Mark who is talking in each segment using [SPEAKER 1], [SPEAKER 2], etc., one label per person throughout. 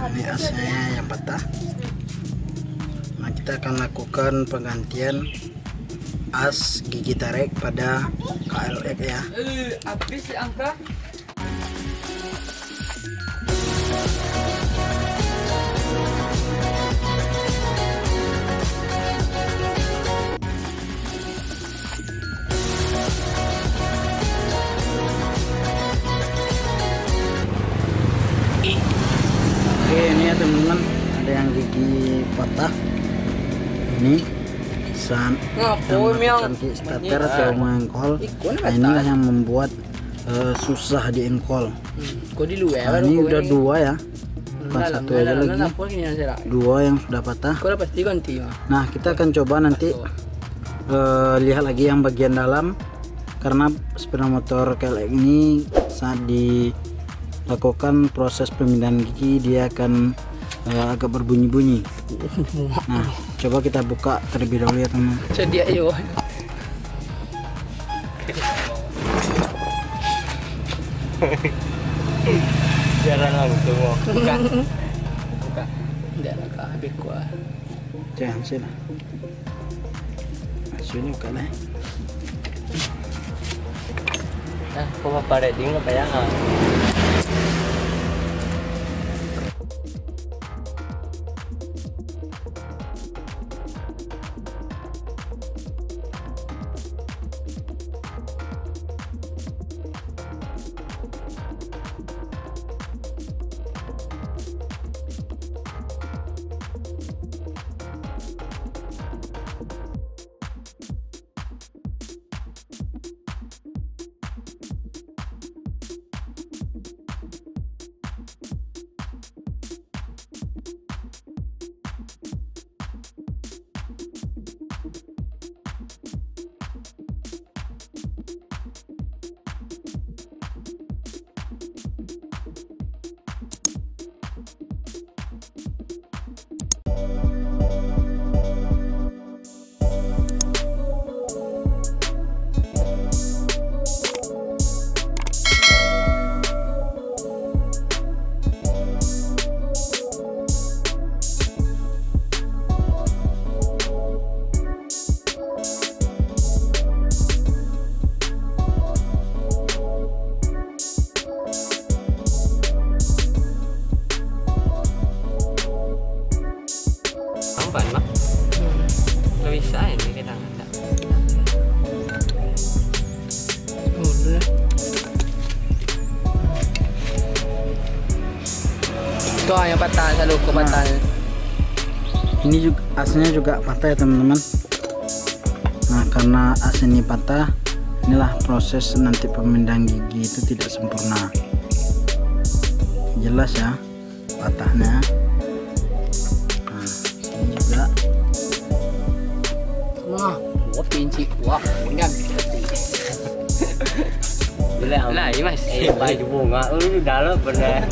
[SPEAKER 1] Ini asnya yang patah. Nah, kita akan lakukan penggantian as gigi tarik pada KLX ya.
[SPEAKER 2] Habis angka.
[SPEAKER 1] Oke, ini ya teman-teman, ada yang gigi patah. Ini saat melakukan starter atau mengengkol. Nah, inilah yang membuat susah di engkol. Nah, ini udah dua ya, bukan satu aja lagi, dua yang sudah patah. Nah, kita akan coba nanti lihat lagi yang bagian dalam, karena sepeda motor Klx ini saat dilakukan proses pemindahan gigi dia akan agak berbunyi-bunyi. Nah, coba kita buka terlebih dahulu ya teman.
[SPEAKER 2] Jadi ayo.
[SPEAKER 3] Jalan langsung mau.
[SPEAKER 2] Buka. Buka. Tidak nak habis kuah.
[SPEAKER 1] Jangan sih lah. Masuk ini buka lah.
[SPEAKER 3] Nah, kok pada ding apa ya? Lebih bisa ini kita nggak.
[SPEAKER 2] Itu yang patah, selalu ke patah.
[SPEAKER 1] Ini juga asnya juga patah ya teman-teman. Nah, karena as ini patah, inilah proses nanti pemindahan gigi itu tidak sempurna. Jelas ya patahnya. Nah, sini juga.
[SPEAKER 2] Wah, gua pinci, wah, enggak.
[SPEAKER 3] Lah, ini mas. Baju bunga, lu dalam bener.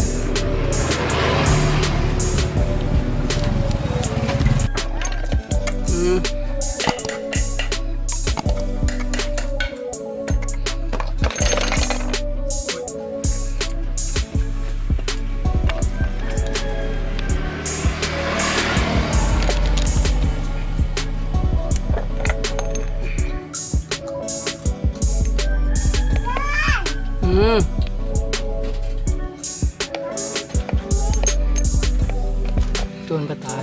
[SPEAKER 2] Tuhan patah.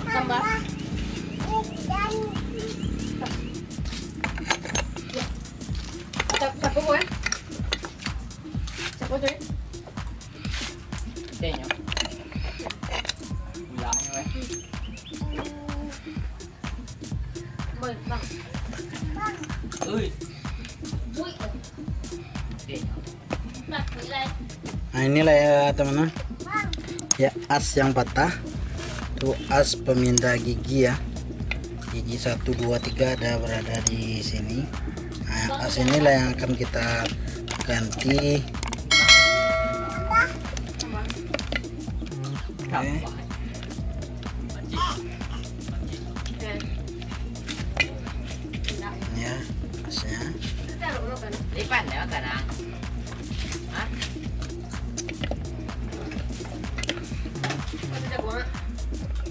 [SPEAKER 4] Tambah. Siapa gue? Siapa tuh?
[SPEAKER 2] Tehnya. Gulanya weh.
[SPEAKER 4] Bang.
[SPEAKER 2] Uy.
[SPEAKER 1] Nah inilah ya teman-teman, ya as yang patah tuh, as pemindah gigi ya, gigi 1, 2, 3 ada berada di sini. Nah as inilah yang akan kita ganti. Oke. Ya asnya.
[SPEAKER 2] Lipat ya kadang. Hah?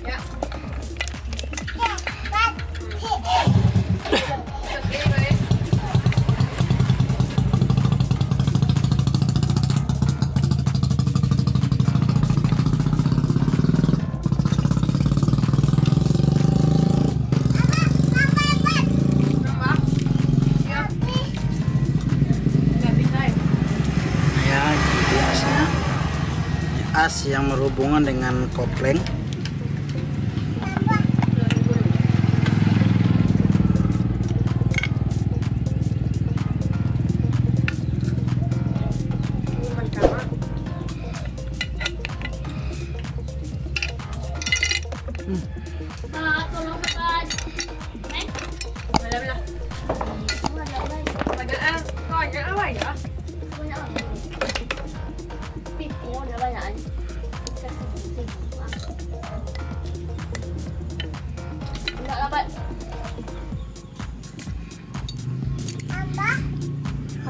[SPEAKER 4] Ya.
[SPEAKER 1] As yang berhubungan dengan kopling.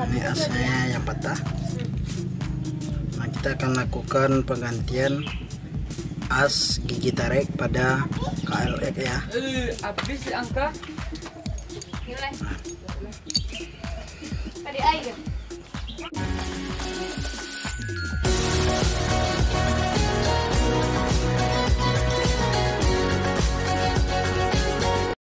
[SPEAKER 1] Ini asnya yang patah. Nah kita akan lakukan penggantian as gigi tarik pada Klx ya.
[SPEAKER 2] Habis angka.
[SPEAKER 4] Nilai. Tadi air.